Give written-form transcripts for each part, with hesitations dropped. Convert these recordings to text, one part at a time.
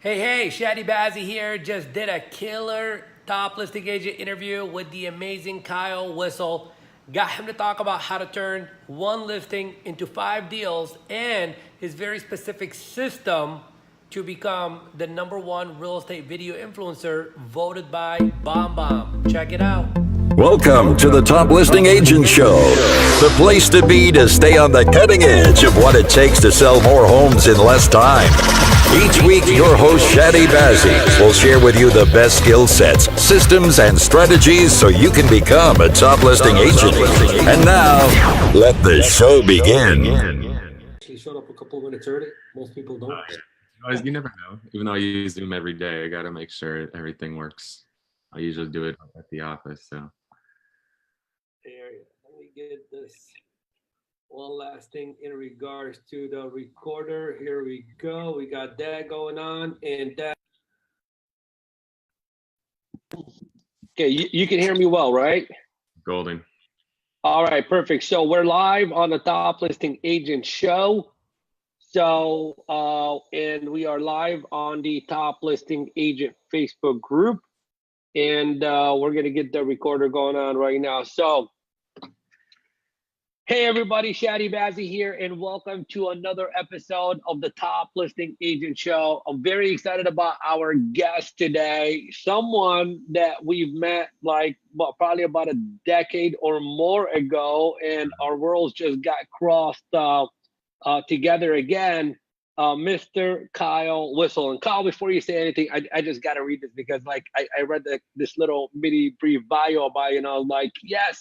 Hey, Chadi Bazzi here. Just did a killer top listing agent interview with the amazing Kyle Whissel. Got him to talk about how to turn one listing into 5 deals and his very specific system to become the #1 real estate video influencer voted by BombBomb. Check it out. Welcome to the Top Listing Agent Show, the place to be to stay on the cutting edge of what it takes to sell more homes in less time. Each week, your host, Chadi Bazzi, will share with you the best skill sets, systems, and strategies so you can become a top listing agent. And now, let the show begin. Actually showed up a couple of minutes early. Most people don't. You never know. Even though I use Zoom every day, I got to make sure everything works. I usually do it at the office, so. There, let me get this one last thing in regards to the recorder. Here we go. We got that going on, and that. Okay, you can hear me well, right? Golden. All right, perfect. So we're live on the Top Listing Agent Show. So, and we are live on the Top Listing Agent Facebook group. And we're going to get the recorder going on right now. So, hey, everybody, Chadi Bazzi here, and welcome to another episode of the Top Listing Agent Show. I'm very excited about our guest today, someone that we've met probably about a decade or more ago, and our worlds just got crossed together again. Mr. Kyle Whissel. And Kyle, before you say anything, I just got to read this because I read this little mini brief bio about you, and I was like, yes.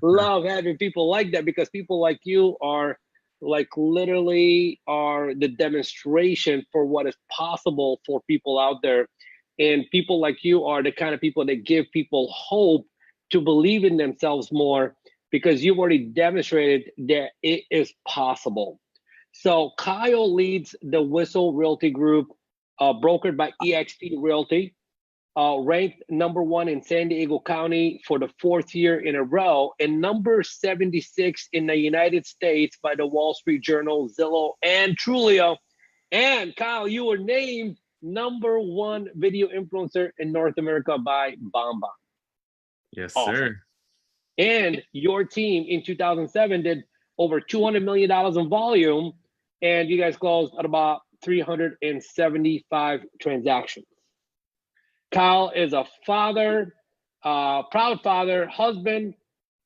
Love having people like that, because people like you are literally are the demonstration for what is possible for people out there. And people like you are the kind of people that give people hope to believe in themselves more, because you've already demonstrated that it is possible. So Kyle leads the Whissel Realty Group, brokered by eXp Realty, ranked #1 in San Diego County for the 4th year in a row, and number 76 in the United States by the Wall Street Journal, Zillow, and Trulia. And Kyle, you were named #1 video influencer in North America by BombBomb. Yes, awesome. Sir. And your team in 2007 did over $200 million in volume, and you guys closed at about 375 transactions. Kyle is a father, proud father, husband,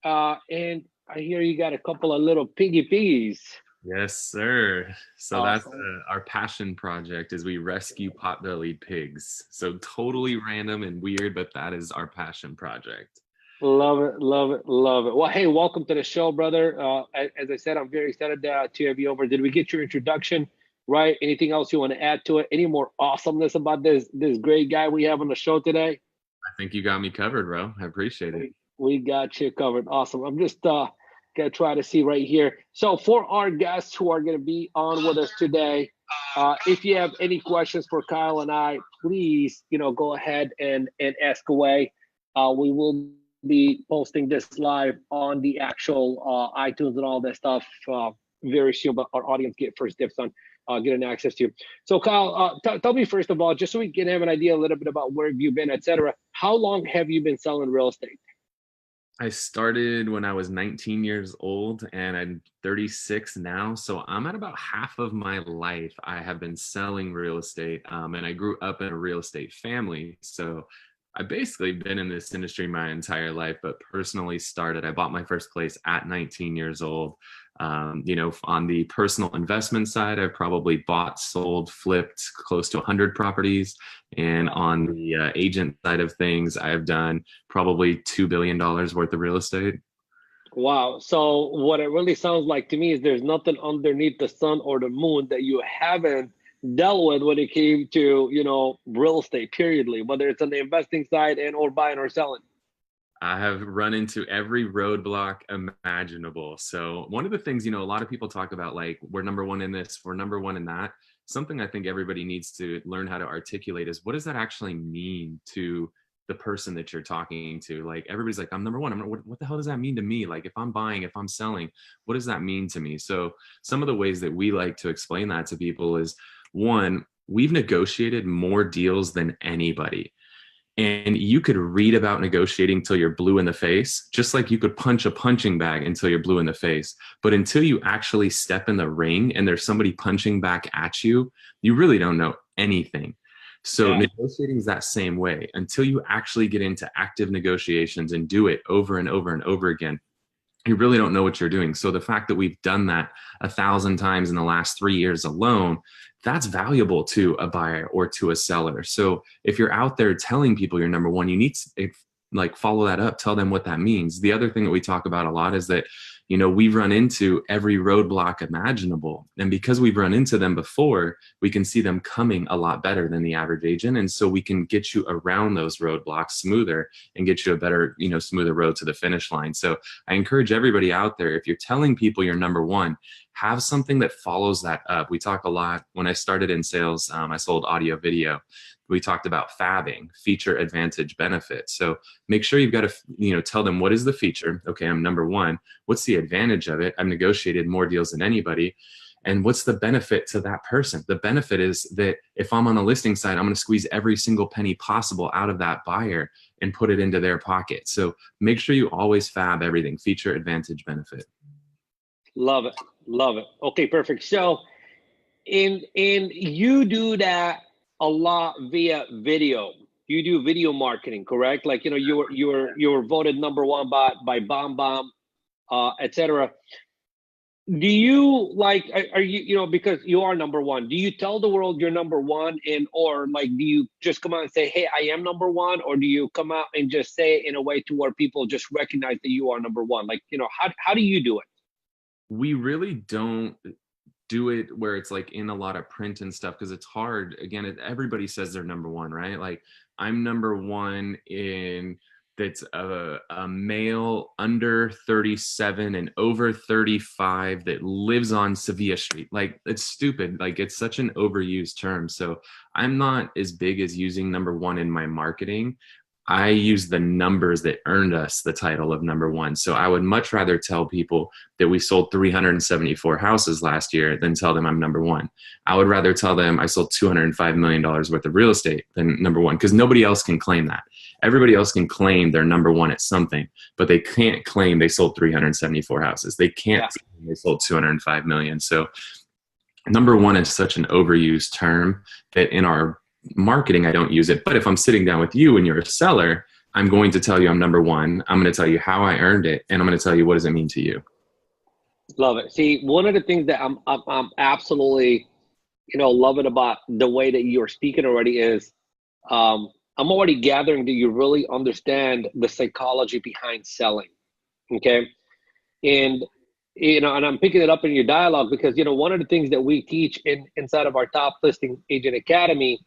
and I hear you got a couple of little piggies. Yes, sir. So awesome. That's our passion project, is we rescue pot-bellied pigs. So totally random and weird, but that is our passion project. Love it. Well, hey, welcome to the show, brother. As I said, I'm very excited to have you over. Did we get your introduction right? Anything else you want to add to it? Any more awesomeness about this great guy we have on the show today? I think you got me covered, bro. I appreciate it. We got you covered. Awesome. I'm just gonna try to see right here. So for our guests who are going to be on with us today, if you have any questions for Kyle and I, please, go ahead and ask away. We will be posting this live on the actual iTunes and all that stuff very soon, but our audience get first dibs on getting access to. So Kyle, tell me first of all, just so we can have an idea a little bit about where you've been, etc. How long have you been selling real estate? I started when I was 19 years old, and I'm 36 now. So I'm at about half of my life I have been selling real estate. And I grew up in a real estate family. So I've basically been in this industry my entire life, but personally I bought my first place at 19 years old. On the personal investment side, I've probably bought, sold, flipped close to 100 properties. And on the agent side of things, I've done probably $2 billion worth of real estate. Wow. So what it really sounds like to me is there's nothing underneath the sun or the moon that you haven't dealt with when it came to, real estate, periodly, whether it's on the investing side and or buying or selling. I have run into every roadblock imaginable. So one of the things, a lot of people talk about, like, we're #1 in this, we're #1 in that. Something I think everybody needs to learn how to articulate is, what does that actually mean to the person that you're talking to? Like, everybody's like, I'm #1. What the hell does that mean to me? Like, if I'm buying, if I'm selling, what does that mean to me? So some of the ways that we like to explain that to people is, one, we've negotiated more deals than anybody. And you could read about negotiating till you're blue in the face, just like you could punch a punching bag until you're blue in the face. But until you actually step in the ring and there's somebody punching back at you, you really don't know anything. So negotiating is that same way. Until you actually get into active negotiations and do it over and over and over again, you really don't know what you're doing. So the fact that we've done that 1,000 times in the last 3 years alone, that's valuable to a buyer or to a seller. So if you're out there telling people you're number one, you need to follow that up, tell them what that means. The other thing that we talk about a lot is that, we've run into every roadblock imaginable. And because we've run into them before, we can see them coming a lot better than the average agent. And so we can get you around those roadblocks smoother and get you a better, smoother road to the finish line. So I encourage everybody out there, if you're telling people you're number one, have something that follows that up. We talk a lot. When I started in sales, I sold audio video. We talked about fabbing, feature, advantage, benefit. So make sure you've got to, tell them, what is the feature? Okay, I'm number one. What's the advantage of it? I've negotiated more deals than anybody. And what's the benefit to that person? The benefit is that if I'm on a listing site, I'm going to squeeze every single penny possible out of that buyer and put it into their pocket. So make sure you always fab everything, feature, advantage, benefit. Love it. Love it. Okay, perfect. So in you do that a lot via video. You do video marketing, correct? Like, you were voted number one by BombBomb, etc. Do you are you, because you are number one, do you tell the world you're number one, or do you just come out and say, hey, I am number one? Or do you come out and just say it in a way to where people just recognize that you are number one? How do you do it? We really don't do it where it's in a lot of print and stuff, because it's hard. Again, everybody says they're number one, right? Like, I'm number one in that's a male under 37 and over 35 that lives on Sevilla Street. Like, it's stupid. Like, it's such an overused term. So I'm not as big as using number one in my marketing. I use the numbers that earned us the title of number one. So I would much rather tell people that we sold 374 houses last year than tell them I'm number one. I would rather tell them I sold $205 million worth of real estate than number one, because nobody else can claim that. Everybody else can claim they're number one at something, but they can't claim they sold 374 houses. They can't claim they sold 205 million. So number one is such an overused term that in our marketing, I don't use it. But if I'm sitting down with you and you're a seller, I'm going to tell you I'm number one. I'm going to tell you how I earned it, and I'm going to tell you what does it mean to you. Love it. See, one of the things that I'm absolutely, loving about the way that you're speaking already is, I'm already gathering that you really understand the psychology behind selling. Okay, and and I'm picking it up in your dialogue because one of the things that we teach inside of our Top Listing Agent Academy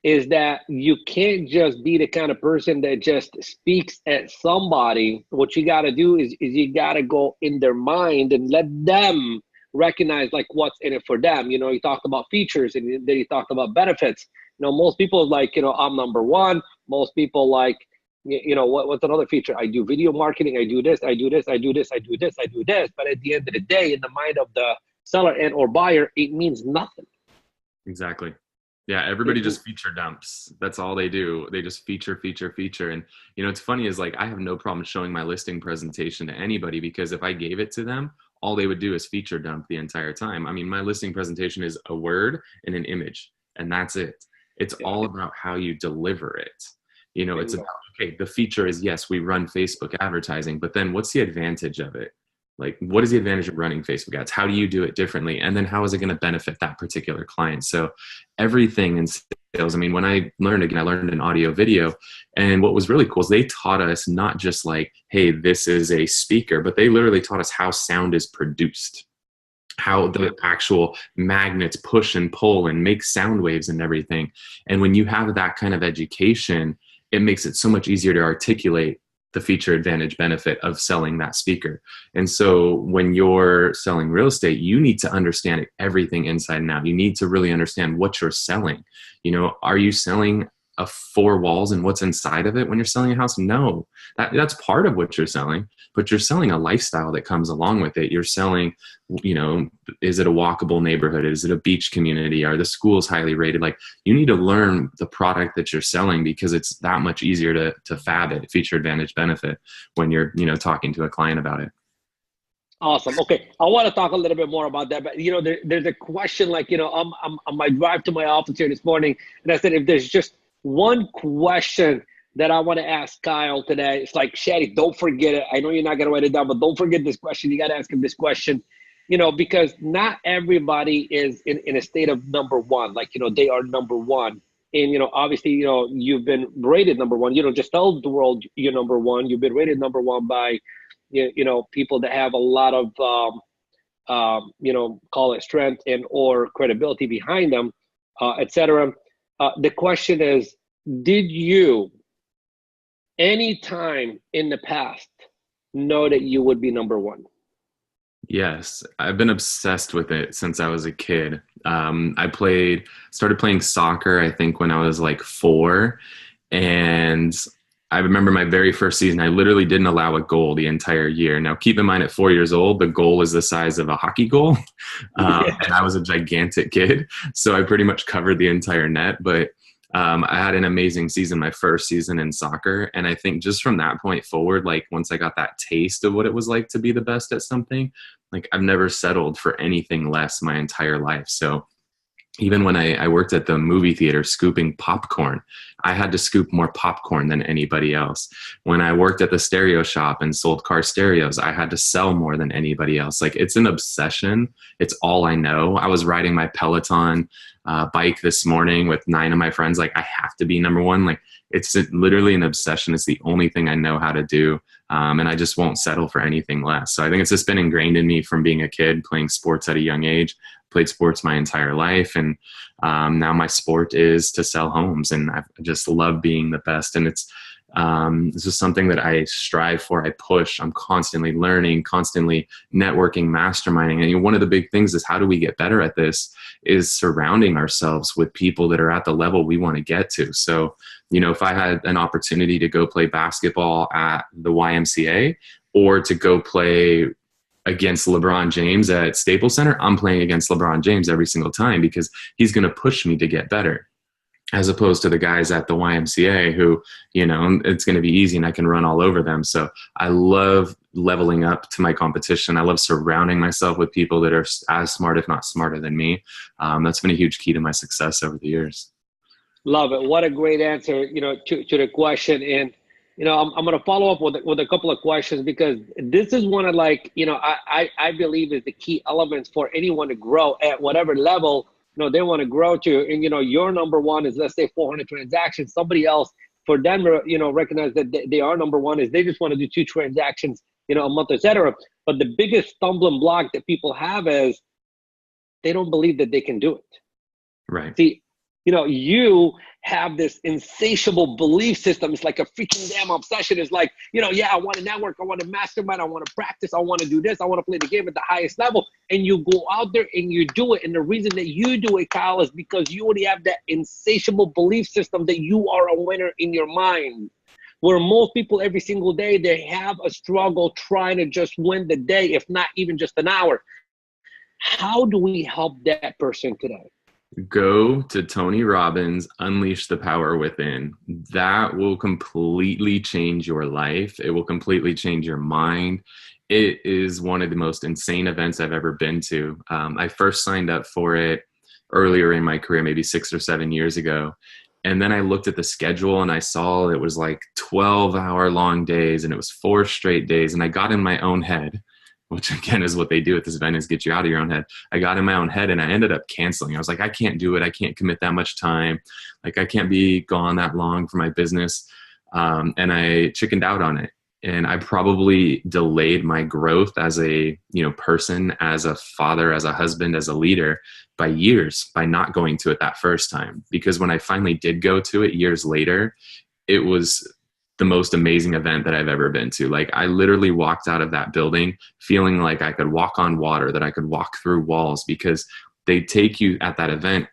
is that you can't just be the kind of person that just speaks at somebody. What you got to do is you got to go in their mind and let them recognize what's in it for them. You talked about features, and then you talked about benefits. Most people I'm number one. Most people what's another feature? I do video marketing. I do this. I do this. I do this. I do this. I do this. But at the end of the day, in the mind of the seller and or buyer, it means nothing. Exactly. Yeah, everybody just feature dumps. That's all they do. They just feature. And, it's funny is I have no problem showing my listing presentation to anybody, because if I gave it to them, all they would do is feature dump the entire time. I mean, my listing presentation is a word and an image, and that's it. It's all about how you deliver it. It's about, okay, the feature is, yes, we run Facebook advertising, but then what's the advantage of it? What is the advantage of running Facebook ads? How do you do it differently? And then how is it going to benefit that particular client? So everything in sales, I mean, when I learned in audio video. And what was really cool is they taught us not just hey, this is a speaker, but they literally taught us how sound is produced, how the actual magnets push and pull and make sound waves and everything. And when you have that kind of education, it makes it so much easier to articulate the feature, advantage, benefit of selling that speaker. And so when you're selling real estate, you need to understand everything inside and out. You need to really understand what you're selling. Are you selling of four walls and what's inside of it when you're selling a house? No, that's part of what you're selling, but you're selling a lifestyle that comes along with it. You're selling, is it a walkable neighborhood? Is it a beach community? Are the schools highly rated? Like, you need to learn the product that you're selling, because it's that much easier to fab it, feature, advantage, benefit, when you're, talking to a client about it. Awesome. Okay, I want to talk a little bit more about that, but there's a question, like, I'm on my drive to my office here this morning, and I said, if there's just one question that I want to ask Kyle today, it's like, Chadi, don't forget it. I know you're not going to write it down, but don't forget this question. You got to ask him this question, because not everybody is in a state of number one, like, they are number one. And, obviously, you've been rated number one. Just tell the world you're number one. You've been rated number one by, people that have a lot of, call it strength and or credibility behind them, et cetera. The question is, did you any time in the past know that you would be number one? Yes, I've been obsessed with it since I was a kid. I started playing soccer, I think, when I was like 4. And I remember my very first season, I literally didn't allow a goal the entire year. Now, keep in mind, at 4 years old, the goal is the size of a hockey goal. And I was a gigantic kid, so I pretty much covered the entire net. But I had an amazing season, my first season in soccer. And I think just from that point forward, like, once I got that taste of what it was like to be the best at something, like, I've never settled for anything less my entire life. So even when I worked at the movie theater scooping popcorn, I had to scoop more popcorn than anybody else. When I worked at the stereo shop and sold car stereos, I had to sell more than anybody else. Like, it's an obsession. It's all I know. I was riding my Peloton bike this morning with 9 of my friends. Like, I have to be number one. Like, it's literally an obsession. It's the only thing I know how to do. And I just won't settle for anything less. So I think it's just been ingrained in me from being a kid, playing sports at a young age. Played sports my entire life, and now my sport is to sell homes, and I just love being the best. And it's just something that I strive for. I push. I'm constantly learning, constantly networking, masterminding. And one of the big things is, how do we get better at this? Is surrounding ourselves with people that are at the level we want to get to. So, if I had an opportunity to go play basketball at the YMCA, or to go play against LeBron James at Staples Center, I'm playing against LeBron James every single time, because he's going to push me to get better, as opposed to the guys at the YMCA who, it's going to be easy and I can run all over them. So I love leveling up to my competition. I love surrounding myself with people that are as smart, if not smarter than me. That's been a huge key to my success over the years. Love it. What a great answer, to the question. And I'm going to follow up with a couple of questions, because this is one of, like, I believe is the key elements for anyone to grow at whatever level, they want to grow to. And, your number one is, let's say, 400 transactions. Somebody else, for them, recognize that they are number one is they just want to do 2 transactions, a month, et cetera. But the biggest stumbling block that people have is they don't believe that they can do it. Right. See, you have this insatiable belief system. It's like a freaking damn obsession. It's like, yeah, I want to network. I want to mastermind. I want to practice. I want to do this. I want to play the game at the highest level. And you go out there and you do it. And the reason that you do it, Kyle, is because you already have that insatiable belief system that you are a winner in your mind. Where most people every single day, they have a struggle trying to just win the day, if not even just an hour. How do we help that person today? Go to Tony Robbins, Unleash the Power Within. That will completely change your life. It will completely change your mind. It is one of the most insane events I've ever been to. I first signed up for it earlier in my career, maybe 6 or 7 years ago. And then I looked at the schedule and I saw it was like 12-hour long days, and it was 4 straight days. And I got in my own head, which again is what they do at this event, is get you out of your own head. I got in my own head and I ended up canceling. I was like, I can't do it. I can't commit that much time. Like, I can't be gone that long for my business. And I chickened out on it. And I probably delayed my growth as a person, as a father, as a husband, as a leader by years, by not going to it that first time. Because when I finally did go to it years later, it was the most amazing event that I've ever been to. Like, I literally walked out of that building feeling like I could walk on water, that I could walk through walls, because they take you at that event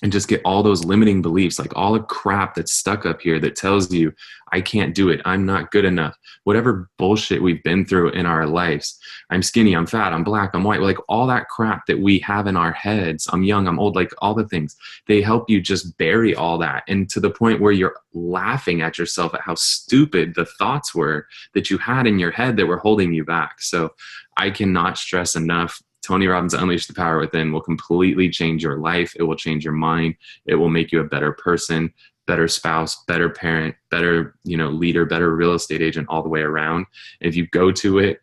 and just get all those limiting beliefs, like all the crap that's stuck up here that tells you, I can't do it, I'm not good enough, whatever bullshit we've been through in our lives. I'm skinny, I'm fat, I'm black, I'm white, like all that crap that we have in our heads. I'm young, I'm old, like all the things. They help you just bury all that, and to the point where you're laughing at yourself at how stupid the thoughts were that you had in your head that were holding you back. So I cannot stress enough, Tony Robbins' Unleash the Power Within will completely change your life. It will change your mind. It will make you a better person, better spouse, better parent, better, leader, better real estate agent all the way around. If you go to it,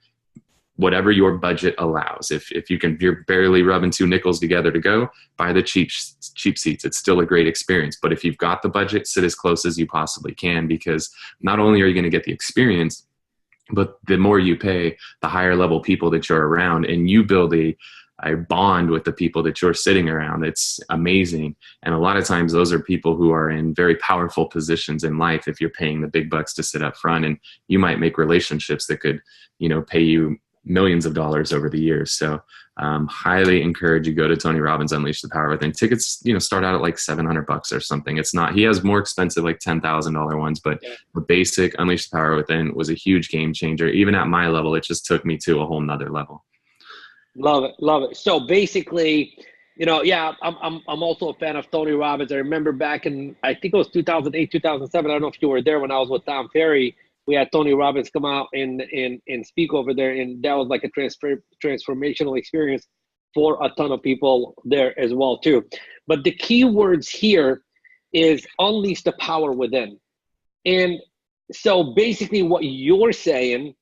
whatever your budget allows, if you're barely rubbing two nickels together to go, buy the cheap seats. It's still a great experience. But if you've got the budget, sit as close as you possibly can, because not only are you going to get the experience, but the more you pay, the higher level people that you're around, and you build a bond with the people that you're sitting around. It's amazing. And a lot of times those are people who are in very powerful positions in life if you're paying the big bucks to sit up front, and you might make relationships that could, pay you millions of dollars over the years. So highly encourage you, go to Tony Robbins Unleash the Power Within. Tickets, start out at like $700 or something. It's not, he has more expensive, like $10,000 ones, but the basic Unleash the Power Within was a huge game changer. Even at my level, it just took me to a whole nother level. Love it. Love it. So basically, I'm also a fan of Tony Robbins. I remember back in, I think it was 2008, 2007. I don't know if you were there when I was with Tom Ferry. We had Tony Robbins come out and speak over there, and that was like a transformational experience for a ton of people there as well too. But the key words here is unleash the power within. And so basically what you're saying,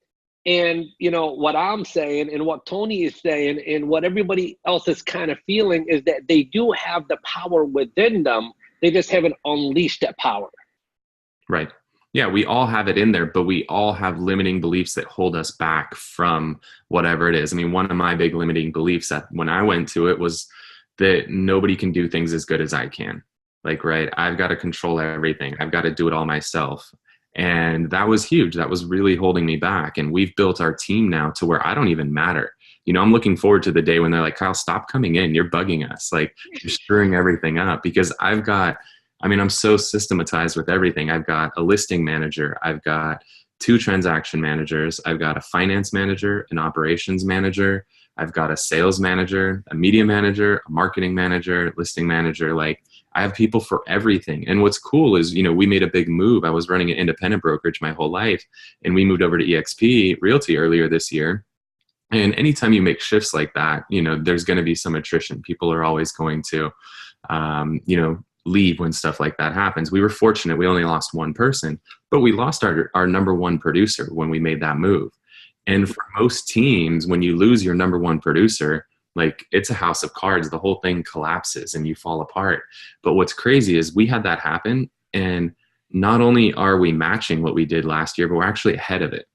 and what I'm saying, and what Tony is saying, and what everybody else is kind of feeling, is that they do have the power within them. They just haven't unleashed that power. Right. Yeah, we all have it in there, but we all have limiting beliefs that hold us back from whatever it is. I mean, one of my big limiting beliefs that when I went to it was that nobody can do things as good as I can. Like, right, I've got to control everything. I've got to do it all myself. And that was huge. That was really holding me back. And we've built our team now to where I don't even matter. I'm looking forward to the day when they're like, Kyle, stop coming in. You're bugging us. Like, you're screwing everything up. Because I'm so systematized with everything. I've got a listing manager. I've got 2 transaction managers. I've got a finance manager, an operations manager. I've got a sales manager, a media manager, a marketing manager, listing manager. Like, I have people for everything. And what's cool is, we made a big move. I was running an independent brokerage my whole life, and we moved over to EXP Realty earlier this year. And anytime you make shifts like that, there's going to be some attrition. People are always going to, leave when stuff like that happens. We were fortunate. We only lost one person, but we lost our number one producer when we made that move. And for most teams, when you lose your number one producer, like, it's a house of cards. The whole thing collapses and you fall apart. But what's crazy is we had that happen. And not only are we matching what we did last year, but we're actually ahead of it.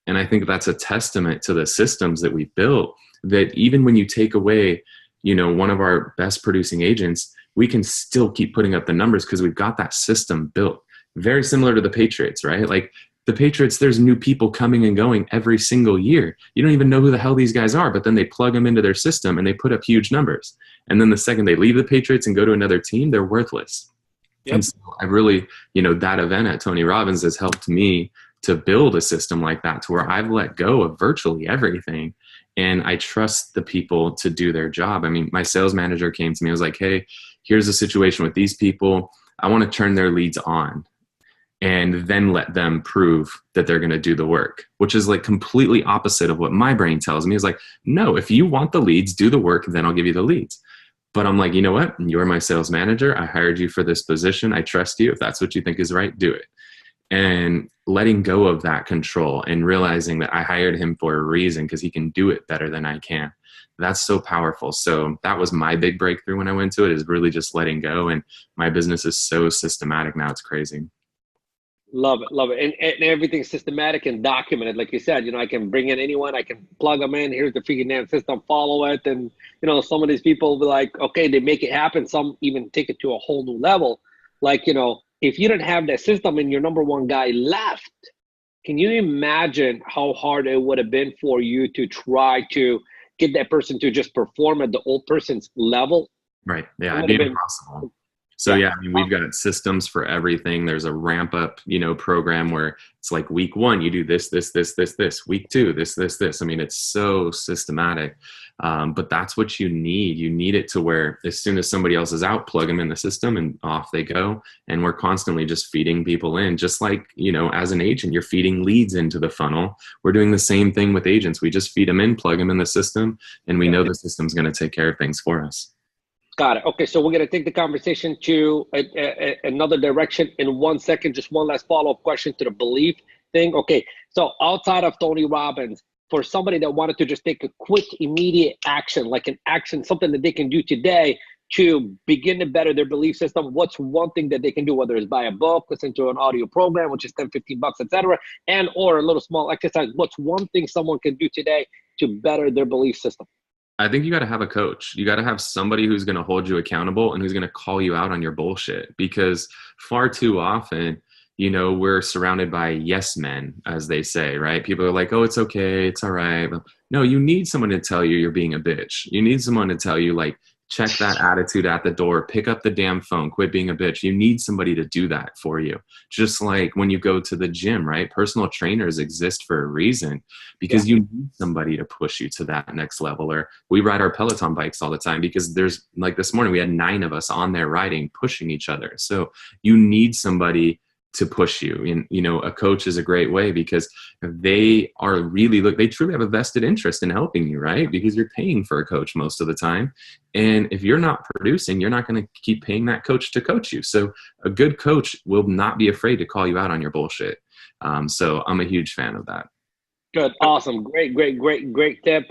And I think that's a testament to the systems that we built, that even when you take away, one of our best producing agents, we can still keep putting up the numbers because we've got that system built. Very similar to the Patriots, right? Like, the Patriots, there's new people coming and going every single year. You don't even know who the hell these guys are, but then they plug them into their system and they put up huge numbers. And then the second they leave the Patriots and go to another team, they're worthless. Yep. And so I really, that event at Tony Robbins has helped me to build a system like that, to where I've let go of virtually everything. And I trust the people to do their job. I mean, my sales manager came to me. I was like, hey, here's a situation with these people. I want to turn their leads on and then let them prove that they're going to do the work, which is like completely opposite of what my brain tells me. Is like, no, if you want the leads, do the work, then I'll give you the leads. But I'm like, you know what? You're my sales manager. I hired you for this position. I trust you. If that's what you think is right, do it. And letting go of that control and realizing that I hired him for a reason, because he can do it better than I can. That's so powerful. So that was my big breakthrough when I went to it, is really just letting go. And my business is so systematic now. It's crazy. Love it. Love it. And everything's systematic and documented. Like you said, I can bring in anyone, I can plug them in. Here's the freaking damn system, follow it. And, some of these people will be like, okay, they make it happen. Some even take it to a whole new level. Like, if you didn't have that system and your number one guy left, can you imagine how hard it would have been for you to try to get that person to just perform at the old person's level? Right. Yeah, it'd be impossible. So yeah, I mean, we've got systems for everything. There's a ramp up, program where it's like week 1, you do this, this, this, this, this. Week 2, this, this, this. I mean, it's so systematic. But that's what you need. You need it to where as soon as somebody else is out, plug them in the system and off they go. And we're constantly just feeding people in, just like, as an agent, you're feeding leads into the funnel. We're doing the same thing with agents. We just feed them in, plug them in the system, and we know the system's going to take care of things for us. Got it. Okay, so we're going to take the conversation to another direction in 1 second. Just one last follow-up question to the belief thing. Okay, so outside of Tony Robbins, for somebody that wanted to just take a quick, immediate action, like an action, something that they can do today to begin to better their belief system, what's one thing that they can do, whether it's buy a book, listen to an audio program, which is 10, 15 bucks, etc., and or a little small exercise? What's one thing someone can do today to better their belief system? I think you got to have a coach. You got to have somebody who's going to hold you accountable and who's going to call you out on your bullshit, because far too often, we're surrounded by yes men, as they say, right? People are like, oh, it's okay, it's all right. But no, you need someone to tell you you're being a bitch. You need someone to tell you, like, check that attitude at the door, pick up the damn phone, quit being a bitch. You need somebody to do that for you. Just like when you go to the gym, right? Personal trainers exist for a reason, because you need somebody to push you to that next level. Or we ride our Peloton bikes all the time, because there's, like, this morning we had 9 of us on there riding, pushing each other. So you need somebody to push you. And, a coach is a great way, because they are really, they truly have a vested interest in helping you, right? Because you're paying for a coach most of the time. And if you're not producing, you're not going to keep paying that coach to coach you. So a good coach will not be afraid to call you out on your bullshit. So I'm a huge fan of that. Good. Awesome. Great tip.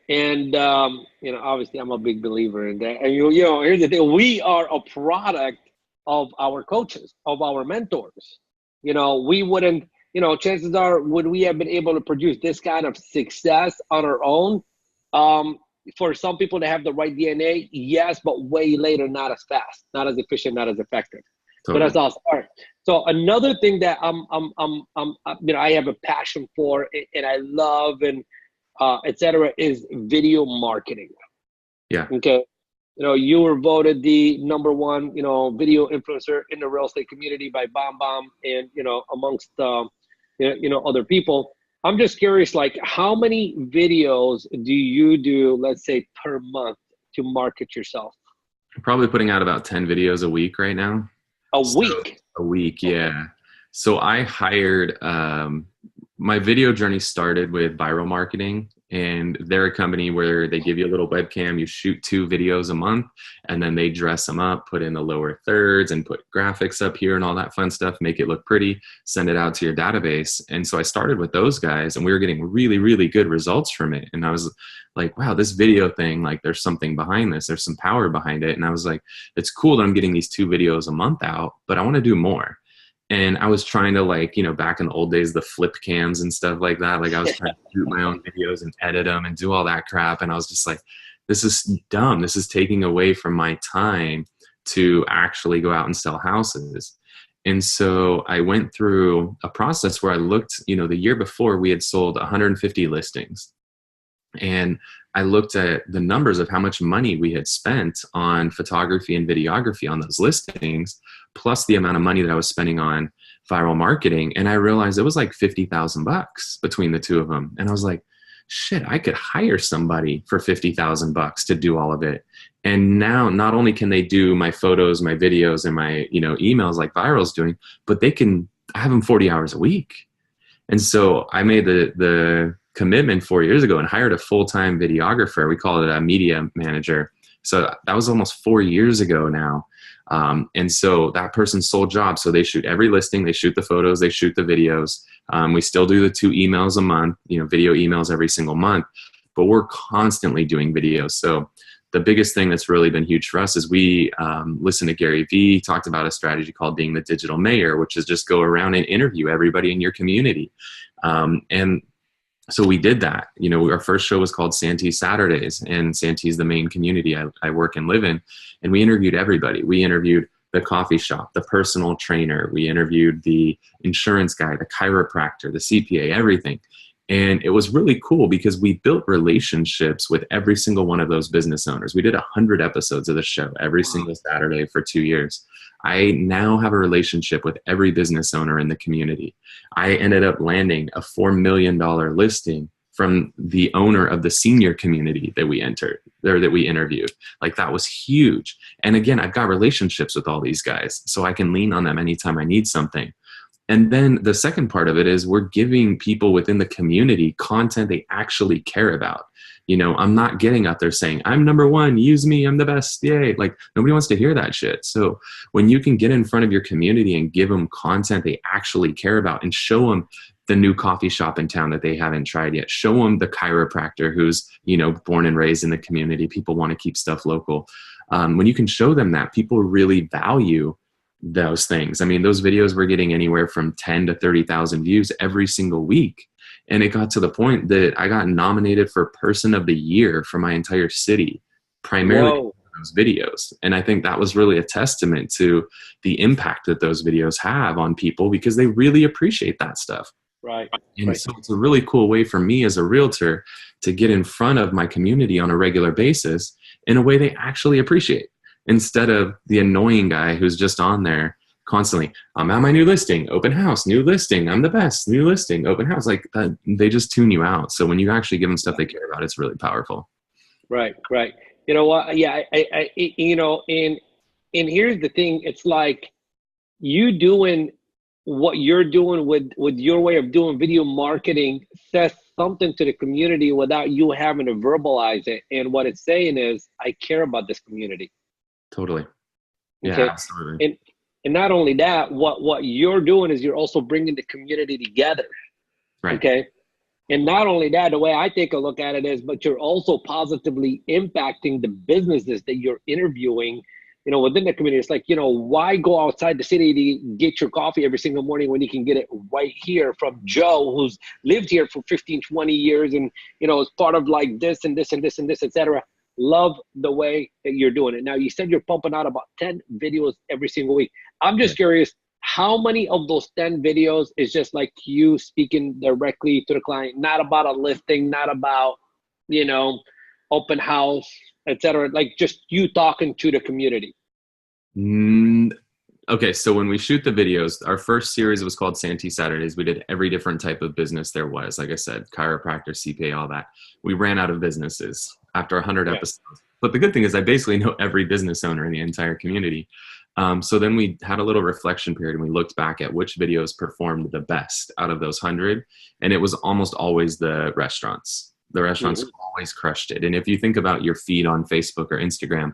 And, obviously I'm a big believer in that. And, here's the thing. We are a product of our coaches, of our mentors. We wouldn't, chances are, would we have been able to produce this kind of success on our own? For some people to have the right DNA, yes, but way later, not as fast, not as efficient, not as effective. Totally. So that's awesome. All right. So another thing that I have a passion for, and I love, and etc., is video marketing. Yeah. Okay. You were voted the #1, video influencer in the real estate community by BombBomb, and, amongst, other people. I'm just curious, like, how many videos do you do, let's say, per month to market yourself? I'm probably putting out about 10 videos a week right now. A week? A week, yeah. So I hired, my video journey started with Viral Marketing. And they're a company where they give you a little webcam, you shoot 2 videos a month, and then they dress them up, put in the lower thirds and put graphics up here and all that fun stuff, make it look pretty, send it out to your database. And so I started with those guys, and we were getting really, really good results from it. And I was like, wow, this video thing, like, there's something behind this. There's some power behind it. And I was like, it's cool that I'm getting these 2 videos a month out, but I want to do more. And I was trying to, like, back in the old days, the flip cams and stuff like that. Like, I was trying to shoot my own videos and edit them and do all that crap. And I was just like, this is dumb. This is taking away from my time to actually go out and sell houses. And so I went through a process where I looked, the year before we had sold 150 listings. And I looked at the numbers of how much money we had spent on photography and videography on those listings, plus the amount of money that I was spending on viral marketing. And I realized it was like $50,000 between the 2 of them. And I was like, shit, I could hire somebody for $50,000 to do all of it. And now not only can they do my photos, my videos, and my, emails like Viral's doing, but I have them 40 hours a week. And so I made the commitment 4 years ago and hired a full-time videographer. We call it a media manager. So that was almost 4 years ago now. And so that person's sole job. So they shoot every listing, they shoot the photos, they shoot the videos. We still do the 2 emails a month, video emails every single month, but we're constantly doing videos. So the biggest thing that's really been huge for us is we listen to Gary Vee, talked about a strategy called being the digital mayor, which is just go around and interview everybody in your community. And so we did that. Our first show was called Santee Saturdays, and Santee is the main community I work and live in. And we interviewed everybody. We interviewed the coffee shop, the personal trainer. We interviewed the insurance guy, the chiropractor, the CPA, everything. And it was really cool because we built relationships with every single one of those business owners. We did 100 episodes of the show every single Saturday for 2 years. I now have a relationship with every business owner in the community. I ended up landing a $4 million listing from the owner of the senior community that we interviewed. Like, that was huge. And again, I've got relationships with all these guys, so I can lean on them anytime I need something. And then the second part of it is we're giving people within the community content they actually care about. You know, I'm not getting out there saying, I'm number one, use me, I'm the best, yay. Like, nobody wants to hear that shit. So when you can get in front of your community and give them content they actually care about and show them the new coffee shop in town that they haven't tried yet, show them the chiropractor who's, you know, born and raised in the community. People want to keep stuff local. When you can show them that, people really value those things. I mean, those videos were getting anywhere from 10 to 30,000 views every single week. And it got to the point that I got nominated for Person of the Year for my entire city, primarily for those videos. And I think that was really a testament to the impact that those videos have on people, because they really appreciate that stuff. Right. And so it's a really cool way for me as a realtor to get in front of my community on a regular basis in a way they actually appreciate, instead of the annoying guy who's just on there constantly. I'm at my new listing, open house, new listing, I'm the best, new listing, open house. Like that, they just tune you out. So when you actually give them stuff they care about, it's really powerful. Right. You know what? Yeah, I you know, and here's the thing. It's like you doing what you're doing with your way of doing video marketing says something to the community without you having to verbalize it. And what it's saying is, I care about this community. Totally. Yeah, okay? Absolutely. And not only that, what you're doing is you're also bringing the community together. Right. Okay. And not only that, the way I take a look at it is, but you're also positively impacting the businesses that you're interviewing, you know, within the community. It's like, you know, why go outside the city to get your coffee every single morning when you can get it right here from Joe, who's lived here for 15, 20 years and, you know, is part of like this and this and this and this, etc. Love the way that you're doing it. Now, you said you're pumping out about 10 videos every single week. I'm just curious, how many of those 10 videos is just like you speaking directly to the client, not about a listing, not about, you know, open house, etc., like just you talking to the community? Okay, so when we shoot the videos, our first series was called Santee Saturdays. We did every different type of business there was. Like I said, chiropractor, CPA, all that. We ran out of businesses after 100 episodes. But the good thing is I basically know every business owner in the entire community. So then we had a little reflection period and we looked back at which videos performed the best out of those 100. And it was almost always the restaurants. The restaurants always crushed it. And if you think about your feed on Facebook or Instagram,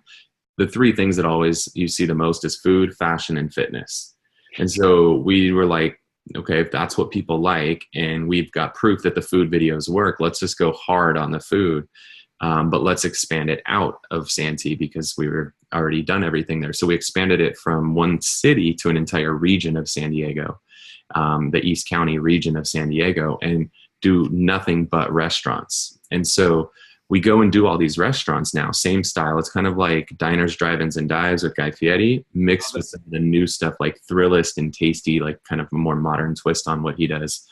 the three things that always you see the most is food, fashion, and fitness. And so we were like, okay, if that's what people like, and we've got proof that the food videos work, let's just go hard on the food. But let's expand it out of Santee because we were already done everything there. So we expanded it from one city to an entire region of San Diego, the East County region of San Diego, and do nothing but restaurants. And so we go and do all these restaurants now, same style. It's kind of like diners, drive-ins, and dives with Guy Fieri, mixed with some of the new stuff like Thrillist and Tasty, like kind of a more modern twist on what he does.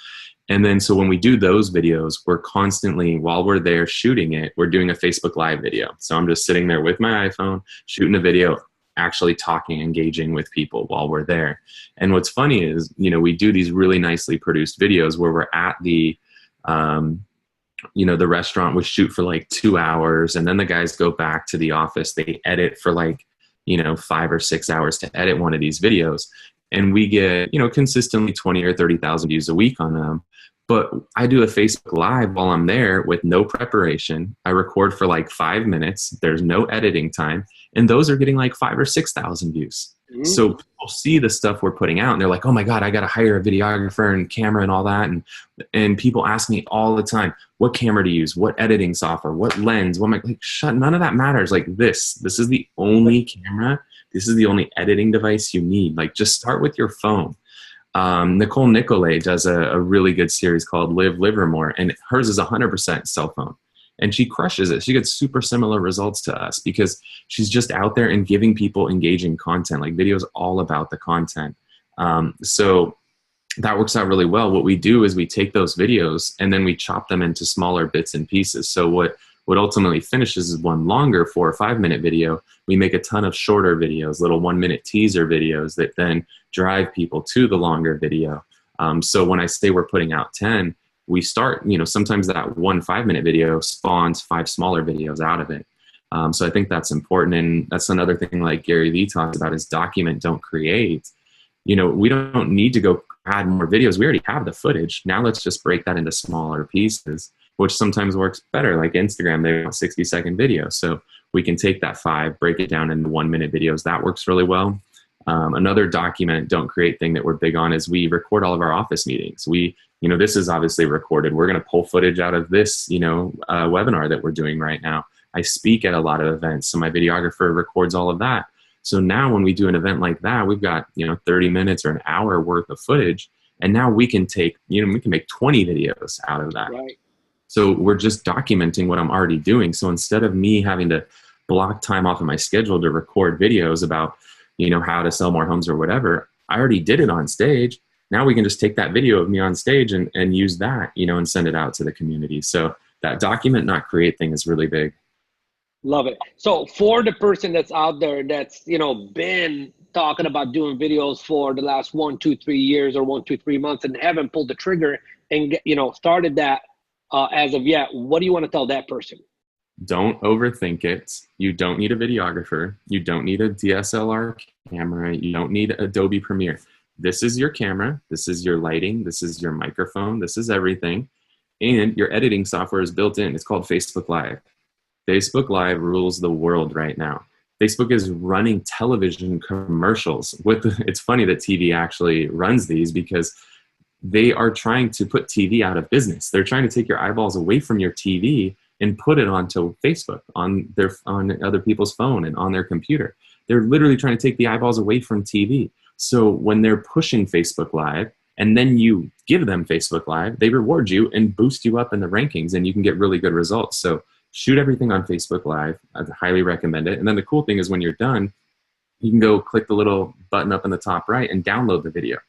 And then so when we do those videos, we're constantly, while we're there shooting it, we're doing a Facebook Live video. So I'm just sitting there with my iPhone, shooting a video, actually talking, engaging with people while we're there. And what's funny is, you know, we do these really nicely produced videos where we're at the, you know, the restaurant. We shoot for like 2 hours, and then the guys go back to the office. They edit for like, you know, 5 or 6 hours to edit one of these videos. And we get, you know, consistently 20 or 30,000 views a week on them. But I do a Facebook Live while I'm there with no preparation. I record for like 5 minutes. There's no editing time. And those are getting like 5 or 6,000 views. So people see the stuff we're putting out and they're like, oh my God, I got to hire a videographer and camera and all that. And people ask me all the time, what camera to use, what editing software, what lens, what am I like, shut, none of that matters. Like this is the only camera. This is the only editing device you need. Like just start with your phone. Nicole Nicolay does a really good series called Live Livermore, and hers is 100% cell phone. And she crushes it. She gets super similar results to us because she's just out there and giving people engaging content. Like video is all about the content. So that works out really well. What we do is we take those videos and then we chop them into smaller bits and pieces. So what ultimately finishes is one longer 4 or 5 minute video. We make a ton of shorter videos, little 1 minute teaser videos that then drive people to the longer video. So when I say we're putting out 10, we start, sometimes that 1 5-minute video spawns 5 smaller videos out of it. So I think that's important. And that's another thing like Gary Vee talks about is document, don't create. We don't need to go add more videos. We already have the footage. Now let's just break that into smaller pieces, which sometimes works better. Like Instagram, they want 60-second videos. So we can take that 5, break it down into 1 minute videos. That works really well. Another document, don't create thing that we're big on is we record all of our office meetings. This is obviously recorded. We're going to pull footage out of this, webinar that we're doing right now. I speak at a lot of events, so my videographer records all of that. So now when we do an event like that, we've got, 30 minutes or an hour worth of footage. And now we can take, we can make 20 videos out of that. Right. So we're just documenting what I'm already doing. So instead of me having to block time off of my schedule to record videos about, how to sell more homes or whatever, I already did it on stage. Now we can just take that video of me on stage and use that, and send it out to the community. So that document, not create thing is really big. Love it. So for the person that's out there that's, been talking about doing videos for the last 1, 2, 3 years or 1, 2, 3 months and haven't pulled the trigger and, started that as of yet, what do you want to tell that person? Don't overthink it. You don't need a videographer. You don't need a DSLR camera. You don't need Adobe Premiere. This is your camera. This is your lighting. This is your microphone. This is everything. And your editing software is built in. It's called Facebook Live. Facebook Live rules the world right now. Facebook is running television commercials. It's funny that TV actually runs these because they are trying to put TV out of business. They're trying to take your eyeballs away from your TV and put it onto Facebook, on other people's phone and on their computer. They're literally trying to take the eyeballs away from TV. So when they're pushing Facebook Live and then you give them Facebook Live, they reward you and boost you up in the rankings and you can get really good results. So shoot everything on Facebook Live. I'd highly recommend it. And then the cool thing is when you're done, you can go click the little button up in the top right and download the video.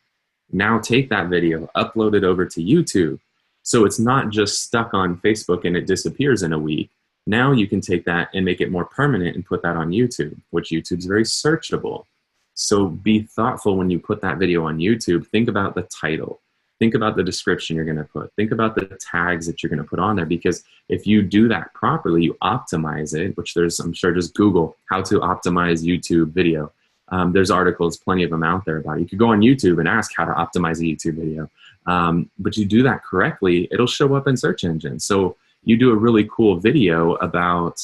Now take that video, upload it over to YouTube. So it's not just stuck on Facebook and it disappears in a week. Now you can take that and make it more permanent and put that on YouTube, which YouTube's very searchable. So be thoughtful when you put that video on YouTube. Think about the title. Think about the description you're going to put. Think about the tags that you're going to put on there, because if you do that properly, you optimize it, which I'm sure just Google how to optimize YouTube video. There's articles, plenty of them out there about it. You could go on YouTube and ask how to optimize a YouTube video. But you do that correctly, it'll show up in search engines. So you do a really cool video about,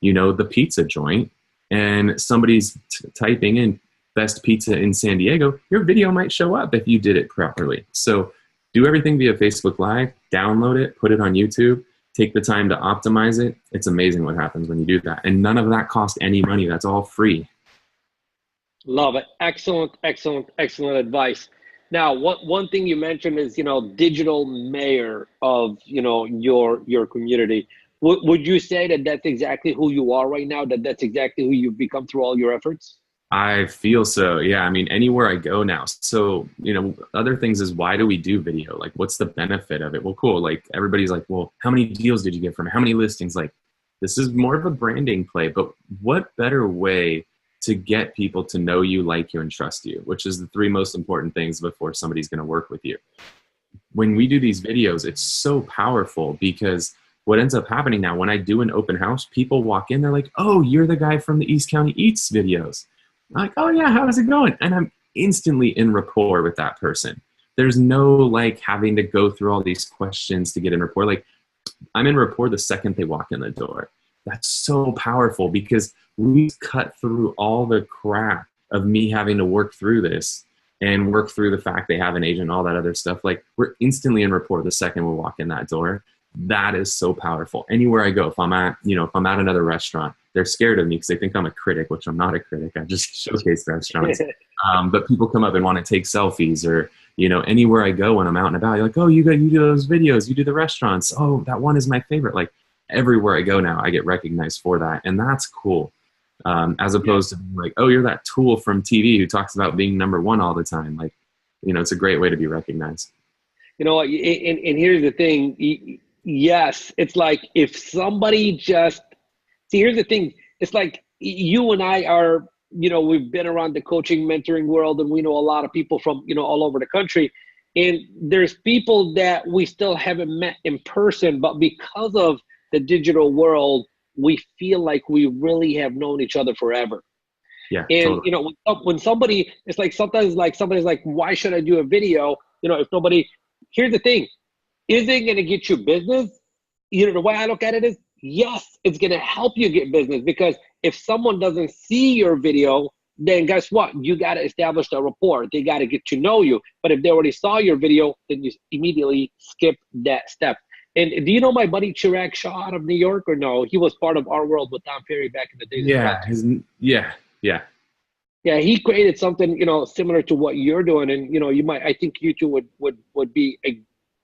the pizza joint, and somebody's typing in best pizza in San Diego, your video might show up if you did it properly. So do everything via Facebook Live, download it, put it on YouTube, take the time to optimize it. It's amazing what happens when you do that. And none of that costs any money. That's all free. Love it. Excellent, excellent, excellent advice. Now, one thing you mentioned is, digital mayor of, your community. Would you say that that's exactly who you are right now, that's exactly who you've become through all your efforts? I feel so. Yeah. I mean, anywhere I go now. So, other things is, why do we do video? Like, what's the benefit of it? Well, cool. Like, everybody's like, well, how many deals did you get from it? How many listings? Like, this is more of a branding play, but what better way to get people to know you, like you, and trust you, which is the 3 most important things before somebody's going to work with you. When we do these videos, it's so powerful, because what ends up happening now, when I do an open house, people walk in, they're like, oh, you're the guy from the East County Eats videos. I'm like, oh yeah, how's it going? And I'm instantly in rapport with that person. There's no like having to go through all these questions to get in rapport. Like, I'm in rapport the second they walk in the door. That's so powerful, because we cut through all the crap of me having to work through this and work through the fact they have an agent, all that other stuff. Like, we're instantly in rapport the second we walk in that door. That is so powerful. Anywhere I go, if I'm at another restaurant, they're scared of me because they think I'm a critic, which I'm not a critic. I just showcase restaurants. But people come up and want to take selfies, or, anywhere I go when I'm out and about, you're like, oh, you do those videos, you do the restaurants. Oh, that one is my favorite. Like, everywhere I go now, I get recognized for that. And that's cool. As opposed to being like, oh, you're that tool from TV who talks about being number 1 all the time. Like, it's a great way to be recognized. You know, and here's the thing. Yes, it's like if somebody just see, here's the thing. It's like you and I are, we've been around the coaching, mentoring world, and we know a lot of people from, all over the country. And there's people that we still haven't met in person, but because of the digital world, we feel like we really have known each other forever. Yeah. And, Totally. when somebody, it's like sometimes like somebody's like, why should I do a video? If nobody, here's the thing, is it going to get you business? The way I look at it is, yes, it's going to help you get business, because if someone doesn't see your video, then guess what? You got to establish a rapport. They got to get to know you. But if they already saw your video, then you immediately skip that step. And do you know my buddy Chirag Shaw out of New York, or no? He was part of Our World with Tom Ferry back in the days. Yeah. Yeah, he created something, similar to what you're doing. And, I think you two would be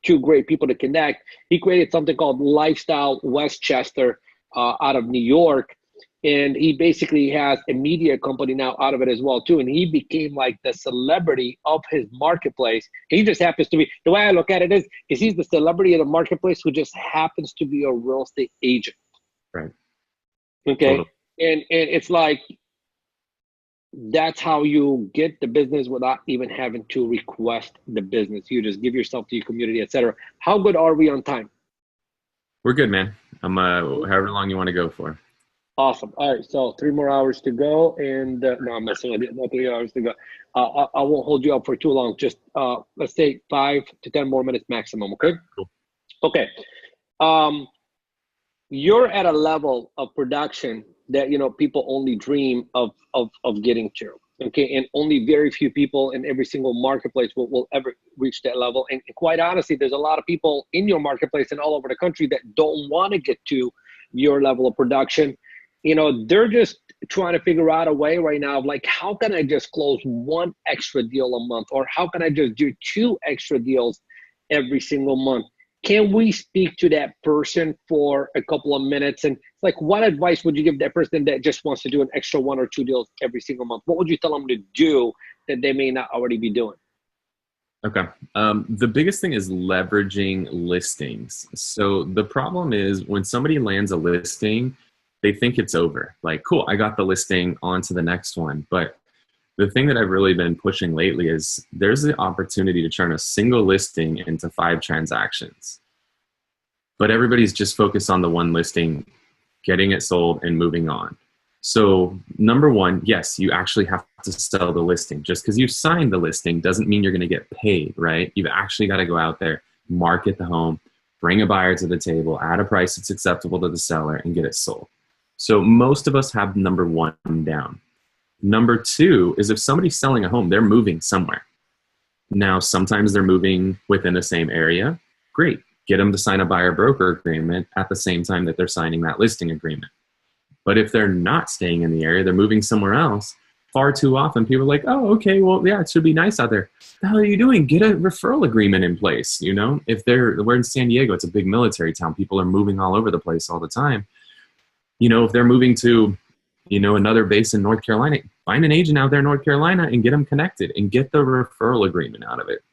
two great people to connect. He created something called Lifestyle Westchester out of New York. And he basically has a media company now out of it as well, too. And he became like the celebrity of his marketplace. He just happens to be, the way I look at it is he's the celebrity of the marketplace who just happens to be a real estate agent. Right. Okay. Totally. And it's like, that's how you get the business without even having to request the business. You just give yourself to your community, etc. How good are we on time? We're good, man. I'm however long you want to go for. Awesome. All right, so 3 more hours to go, and no, I'm messing with you. No, 3 hours to go. I won't hold you up for too long. Just let's say 5 to 10 more minutes maximum. Okay. Cool. Okay. You're at a level of production that people only dream of getting to. Okay, and only very few people in every single marketplace will ever reach that level. And quite honestly, there's a lot of people in your marketplace and all over the country that don't want to get to your level of production. They're just trying to figure out a way right now of like, how can I just close 1 extra deal a month, or how can I just do 2 extra deals every single month? Can we speak to that person for a couple of minutes? And it's like, what advice would you give that person that just wants to do an extra 1 or 2 deals every single month? What would you tell them to do that they may not already be doing? Okay. The biggest thing is leveraging listings. So the problem is when somebody lands a listing, they think it's over. Like, cool, I got the listing, on to the next one. But the thing that I've really been pushing lately is there's the opportunity to turn a single listing into 5 transactions. But everybody's just focused on the one listing, getting it sold and moving on. So number one, yes, you actually have to sell the listing. Just because you signed the listing doesn't mean you're going to get paid, right? You've actually got to go out there, market the home, bring a buyer to the table, add a price that's acceptable to the seller, and get it sold. So most of us have number 1 down. Number 2 is if somebody's selling a home, they're moving somewhere. Now, sometimes they're moving within the same area. Great. Get them to sign a buyer broker agreement at the same time that they're signing that listing agreement. But if they're not staying in the area, they're moving somewhere else, far too often people are like, oh, okay, well, yeah, it should be nice out there. What the hell are you doing? Get a referral agreement in place. If we're in San Diego, it's a big military town. People are moving all over the place all the time. If they're moving to another base in North Carolina, find an agent out there in North Carolina and get them connected and get the referral agreement out of it.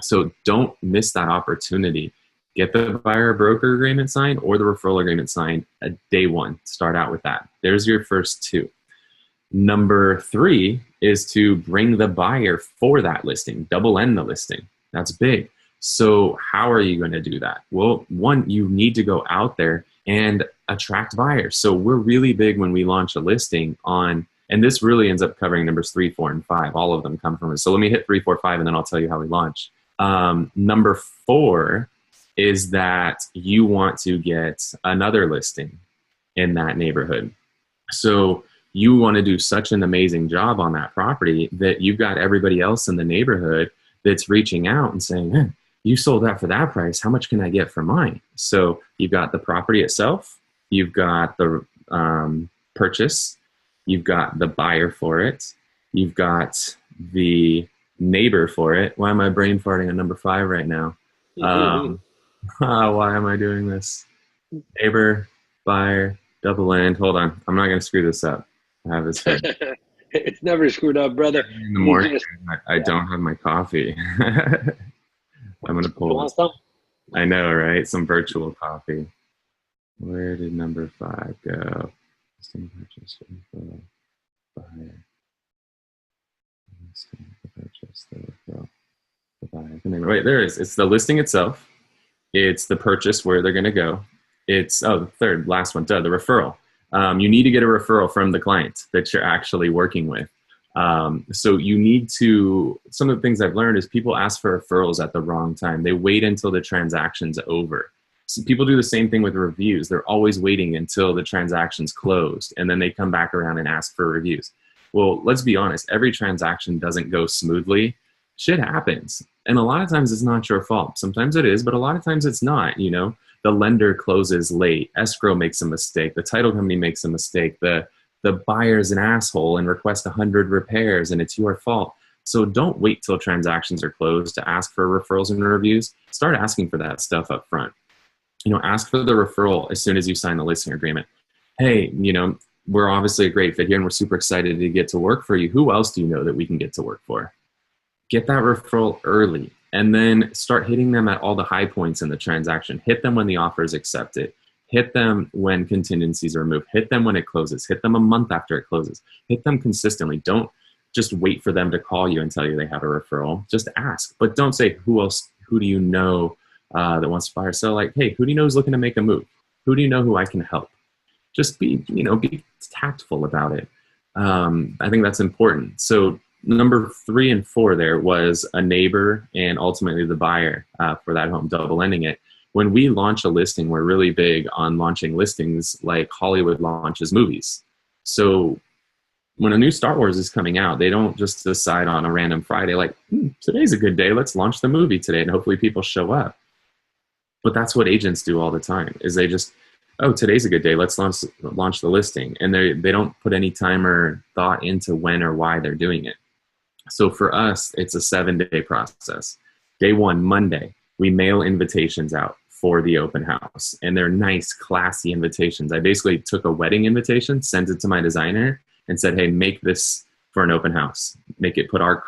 So don't miss that opportunity. Get the buyer broker agreement signed or the referral agreement signed at day 1. Start out with that. There's your first 2. Number 3 is to bring the buyer for that listing, double end the listing. That's big. So how are you going to do that? Well, 1, you need to go out there and attract buyers. So we're really big when we launch a listing on, and this really ends up covering numbers 3, 4, and 5. All of them come from us. So let me hit 3, 4, 5, and then I'll tell you how we launch. Number 4 is that you want to get another listing in that neighborhood. So you want to do such an amazing job on that property that you've got everybody else in the neighborhood that's reaching out and saying, man, you sold that for that price. How much can I get for mine? So you've got the property itself, you've got the purchase, you've got the buyer for it, you've got the neighbor for it. Why am I brain farting on number 5 right now? Why am I doing this? Neighbor, buyer, double end. Hold on. I'm not going to screw this up. I have this here. It's never screwed up, brother. In the You morning, just I don't have my coffee. I'm gonna you pull want this. some? I know, right? Some virtual coffee. Where did number 5 go? Listing purchase info, buyer. Listing purchase the referral, the buyer. Wait, there it is. It's the listing itself. It's the purchase where they're going to go. It's the third, last one, the referral. You need to get a referral from the client that you're actually working with. So you need to, some of the things I've learned is people ask for referrals at the wrong time. They wait until the transaction's over. So people do the same thing with reviews. They're always waiting until the transaction's closed, and then they come back around and ask for reviews. Well, let's be honest, every transaction doesn't go smoothly. Shit happens. And a lot of times it's not your fault. Sometimes it is, but a lot of times it's not. The lender closes late, escrow makes a mistake, the title company makes a mistake, the buyer's an asshole and requests 100 repairs, and it's your fault. So don't wait till transactions are closed to ask for referrals and reviews. Start asking for that stuff up front. Ask for the referral as soon as you sign the listing agreement. Hey, we're obviously a great fit here and we're super excited to get to work for you. Who else do you know that we can get to work for? Get that referral early, and then start hitting them at all the high points in the transaction. Hit them when the offer is accepted. Hit them when contingencies are removed. Hit them when it closes. Hit them a month after it closes. Hit them consistently. Don't just wait for them to call you and tell you they have a referral. Just ask, but don't say, who do you know that wants to buy or sell? Like, hey, who do you know is looking to make a move? Who do you know who I can help? Just be tactful about it. I think that's important. So number 3 and 4 there was a neighbor and ultimately the buyer for that home, double ending it. When we launch a listing, we're really big on launching listings like Hollywood launches movies. So when a new Star Wars is coming out, they don't just decide on a random Friday, like, today's a good day, let's launch the movie today, and hopefully people show up. But that's what agents do all the time, is they just, today's a good day, let's launch the listing. And they don't put any time or thought into when or why they're doing it. So for us, it's a 7-day process. Day 1, Monday, we mail invitations out for the open house. And they're nice, classy invitations. I basically took a wedding invitation, sent it to my designer, and said, hey, make this for an open house. Make it, put our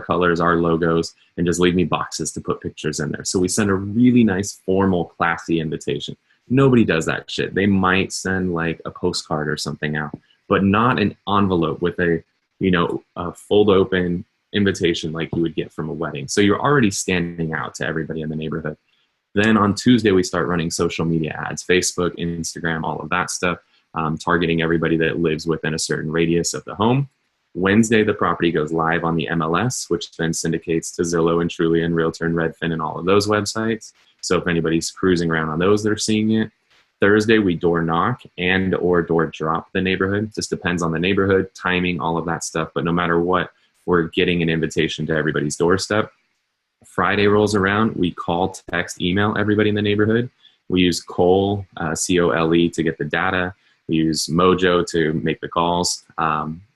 colors, our logos, and just leave me boxes to put pictures in there. So we send a really nice, formal, classy invitation. Nobody does that shit. They might send like a postcard or something out, but not an envelope with a fold open invitation like you would get from a wedding. So you're already standing out to everybody in the neighborhood. Then on Tuesday, we start running social media ads, Facebook, Instagram, all of that stuff, targeting everybody that lives within a certain radius of the home. Wednesday, the property goes live on the MLS, which then syndicates to Zillow and Trulia and Realtor and Redfin and all of those websites. So if anybody's cruising around on those, they're seeing it. Thursday, we door knock and or door drop the neighborhood. Just depends on the neighborhood, timing, all of that stuff. But no matter what, we're getting an invitation to everybody's doorstep. Friday rolls around, we call, text, email everybody in the neighborhood. We use Cole, C-O-L-E, to get the data. We use Mojo to make the calls.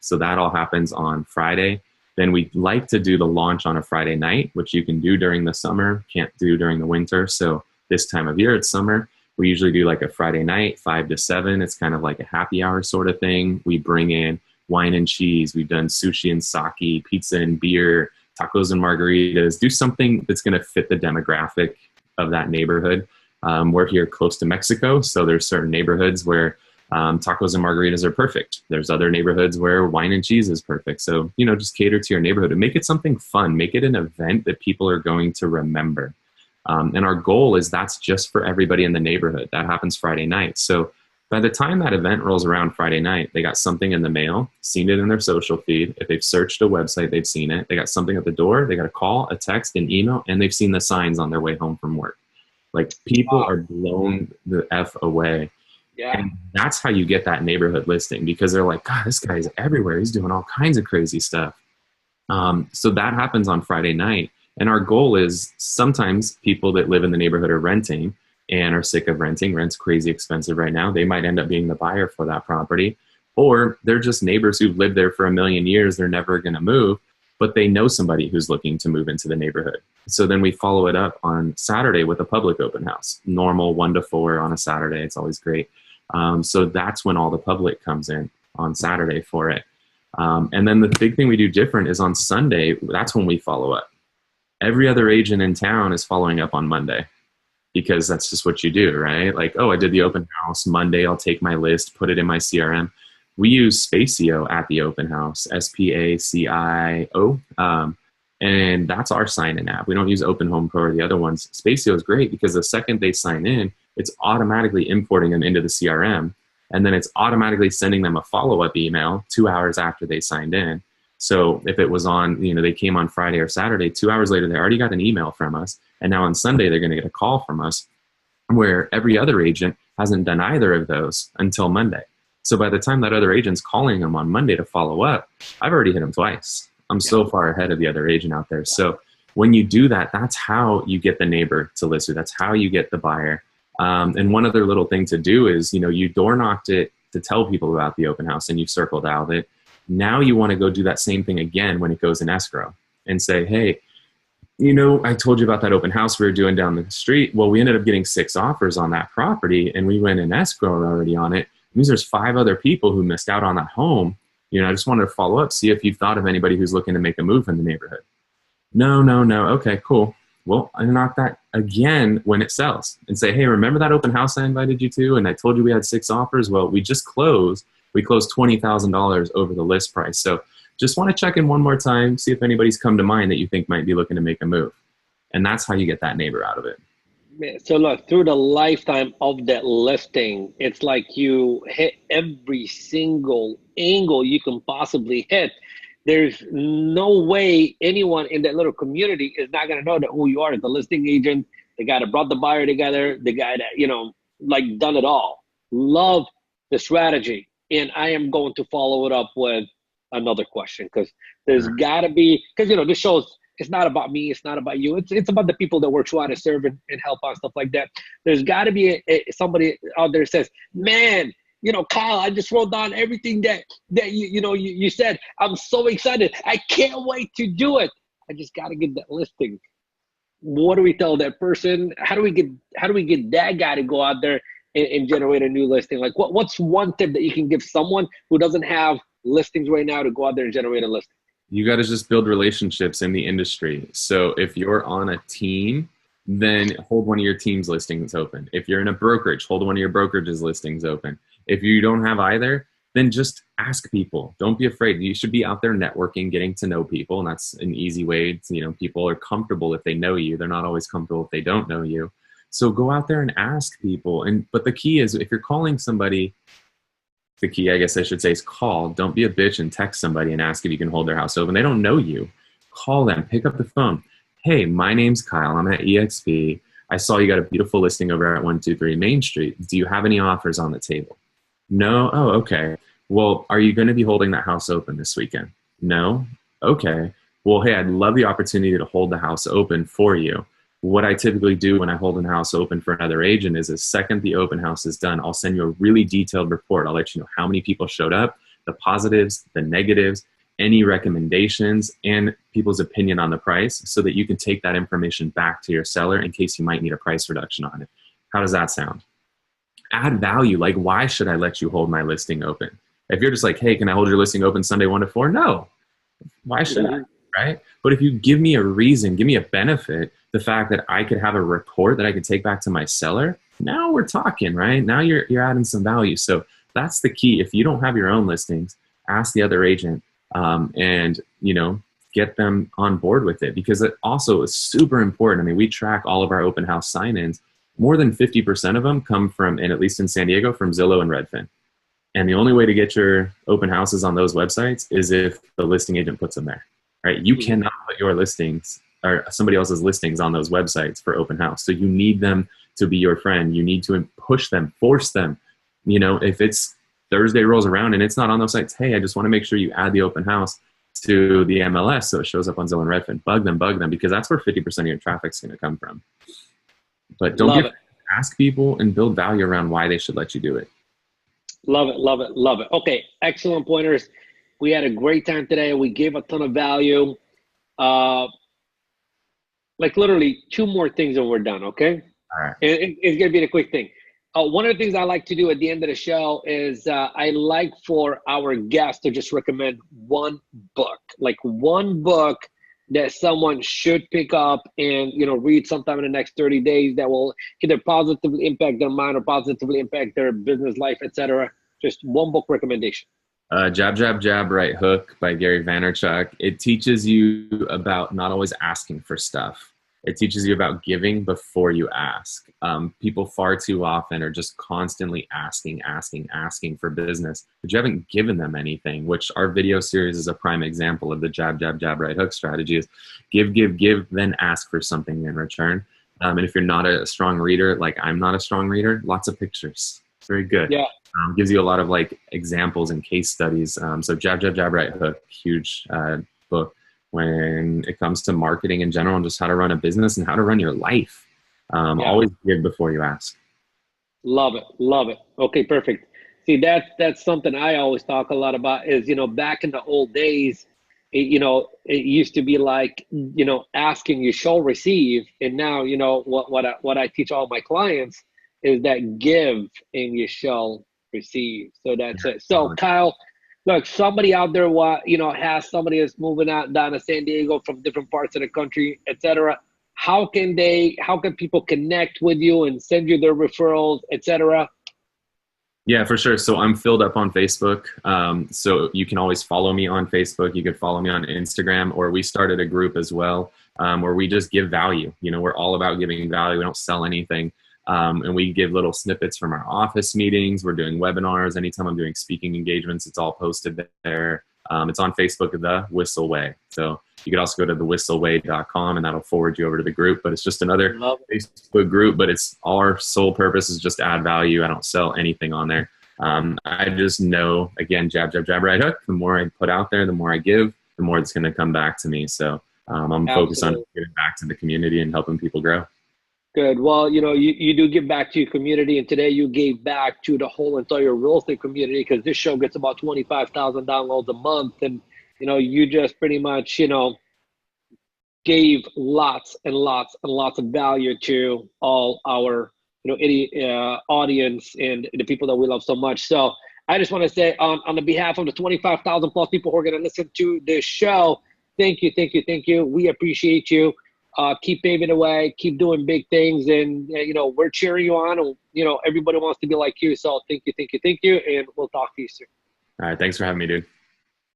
So that all happens on Friday. Then we like to do the launch on a Friday night, which you can do during the summer, can't do during the winter. So this time of year, it's summer. We usually do like a Friday night, 5 to 7. It's kind of like a happy hour sort of thing. We bring in wine and cheese. We've done sushi and sake, pizza and beer, tacos and margaritas. Do something that's going to fit the demographic of that neighborhood. We're here close to Mexico, so there's certain neighborhoods where tacos and margaritas are perfect. There's other neighborhoods where wine and cheese is perfect. So, just cater to your neighborhood and make it something fun. Make it an event that people are going to remember. And our goal is that's just for everybody in the neighborhood. That happens Friday night. So by the time that event rolls around Friday night, they got something in the mail, seen it in their social feed. If they've searched a website, they've seen it. They got something at the door. They got a call, a text, an email, and they've seen the signs on their way home from work. Like, people are blown the F away. Yeah. And that's how you get that neighborhood listing, because they're like, God, this guy's everywhere. He's doing all kinds of crazy stuff. So that happens on Friday night. And our goal is, sometimes people that live in the neighborhood are renting and are sick of renting. Rent's crazy expensive right now. They might end up being the buyer for that property. Or they're just neighbors who've lived there for a million years. They're never going to move, but they know somebody who's looking to move into the neighborhood. So then we follow it up on Saturday with a public open house. Normal 1 to 4 on a Saturday. It's always great. So that's when all the public comes in on Saturday for it. And then the big thing we do different is on Sunday, that's when we follow up. Every other agent in town is following up on Monday because that's just what you do, right? Like, oh, I did the open house. Monday, I'll take my list, put it in my CRM. We use Spacio at the open house, SPACIO. And that's our sign-in app. We don't use Open Home Pro or the other ones. Spacio is great because the second they sign in, it's automatically importing them into the CRM. And then it's automatically sending them a follow-up email 2 hours after they signed in. So if it was on, they came on Friday or Saturday, 2 hours later, they already got an email from us. And now on Sunday, they're going to get a call from us, where every other agent hasn't done either of those until Monday. So by the time that other agent's calling them on Monday to follow up, I've already hit them twice. I'm so far ahead of the other agent out there. So when you do that, that's how you get the neighbor to list you. That's how you get the buyer. And one other little thing to do is, you door knocked it to tell people about the open house and you've circled out it. Now you want to go do that same thing again when it goes in escrow and say, hey, I told you about that open house we were doing down the street. Well, we ended up getting 6 offers on that property and we went in escrow already on it. It means there's 5 other people who missed out on that home. I just wanted to follow up, see if you've thought of anybody who's looking to make a move in the neighborhood. No. Okay, cool. Well, I knock that again when it sells and say, hey, remember that open house I invited you to? And I told you we had 6 offers. Well, we just closed. We closed $20,000 over the list price. So just want to check in one more time, see if anybody's come to mind that you think might be looking to make a move. And that's how you get that neighbor out of it. So look, through the lifetime of that listing, it's like you hit every single angle you can possibly hit. There's no way anyone in that little community is not going to know that who you are as the listing agent, the guy that brought the buyer together, the guy that, done it all. Love the strategy. And I am going to follow it up with another question because there's got to be, because, this shows it's not about me. It's not about you. It's about the people that we're trying to serve and help on stuff like that. There's got to be somebody out there that says, man, Kyle, I just wrote down everything that you said. I'm so excited. I can't wait to do it. I just got to get that listing. What do we tell that person? How do we get that guy to go out there and generate a new listing? Like what's one tip that you can give someone who doesn't have listings right now to go out there and generate a listing? You got to just build relationships in the industry. So if you're on a team, then hold one of your team's listings open. If you're in a brokerage, hold one of your brokerage's listings open. If you don't have either, then just ask people. Don't be afraid. You should be out there networking, getting to know people. And that's an easy way to, people are comfortable if they know you. They're not always comfortable if they don't know you. So go out there and ask people. But the key is if you're calling somebody, the key, I guess I should say, is call. Don't be a bitch and text somebody and ask if you can hold their house open. They don't know you. Call them. Pick up the phone. Hey, my name's Kyle. I'm at EXP. I saw you got a beautiful listing over at 123 Main Street. Do you have any offers on the table? No? Oh, okay. Well, are you going to be holding that house open this weekend? No? Okay. Well, hey, I'd love the opportunity to hold the house open for you. What I typically do when I hold a house open for another agent is the second the open house is done, I'll send you a really detailed report. I'll let you know how many people showed up, the positives, the negatives, any recommendations, and people's opinion on the price so that you can take that information back to your seller in case you might need a price reduction on it. How does that sound? Add value. Like, why should I let you hold my listing open? If you're just like, hey, can I hold your listing open Sunday 1 to 4? No. Why should I? Right? But if you give me a reason, give me a benefit, the fact that I could have a report that I could take back to my seller, now we're talking, right? Now you're adding some value. So that's the key. If you don't have your own listings, ask the other agent and, get them on board with it, because it also is super important. I mean, we track all of our open house sign-ins. More than 50% of them come from, and at least in San Diego, from Zillow and Redfin. And the only way to get your open houses on those websites is if the listing agent puts them there, right? You cannot put your listings or somebody else's listings on those websites for open house. So you need them to be your friend. You need to push them, force them. If it's Thursday rolls around and it's not on those sites, hey, I just want to make sure you add the open house to the MLS so it shows up on Zillow and Redfin. Bug them, because that's where 50% of your traffic's going to come from. But don't ask people and build value around why they should let you do it. Love it. Okay, excellent pointers. We had a great time today. We gave a ton of value. Like literally 2 more things and we're done, okay? All right. It's going to be the quick thing. One of the things I like to do at the end of the show is I like for our guests to just recommend one book, like one book that someone should pick up and read sometime in the next 30 days that will either positively impact their mind or positively impact their business life, etc. Just one book recommendation. Jab, Jab, Jab, Right Hook by Gary Vaynerchuk. It teaches you about not always asking for stuff. It teaches you about giving before you ask. People far too often are just constantly asking for business, but you haven't given them anything, which our video series is a prime example of the Jab, Jab, Jab, Right Hook strategy is give, then ask for something in return. And if you're not a strong reader, like I'm not a strong reader, lots of pictures. It's very good. Yeah. Gives you a lot of like examples and case studies. So Jab, Jab, Jab, Right Hook, huge book when it comes to marketing in general and just how to run a business and how to run your life. Always give before you ask. Love it. Love it. Okay, perfect. See, that's something I always talk a lot about is, back in the old days, it used to be like, asking you shall receive. And now, what I teach all my clients is that give and you shall receive. So that's it. So Kyle, look, somebody out there, has somebody that's moving out down to San Diego from different parts of the country, etc. How can people connect with you and send you their referrals, etc.? Yeah, for sure. So I'm filled up on Facebook. So you can always follow me on Facebook. You could follow me on Instagram, or we started a group as well where we just give value. We're all about giving value. We don't sell anything. And we give little snippets from our office meetings. We're doing webinars. Anytime I'm doing speaking engagements, it's all posted there. It's on Facebook, The Whissel Way. So you could also go to thewhisselway.com and that'll forward you over to the group. But it's just another Facebook group, but it's our sole purpose is just to add value. I don't sell anything on there. I just know, again, jab, jab, jab, right hook. The more I put out there, the more I give, the more it's going to come back to me. So I'm focused on giving back to the community and helping people grow. Good. Well, you do give back to your community, and today you gave back to the whole entire real estate community because this show gets about 25,000 downloads a month, and you just pretty much gave lots and lots and lots of value to all our audience and the people that we love so much. So I just want to say on the behalf of the 25,000 plus people who are going to listen to this show, thank you. We appreciate you. Keep paving the way, keep doing big things, and we're cheering you on. And everybody wants to be like you. So thank you, and we'll talk to you soon. All right, thanks for having me, dude.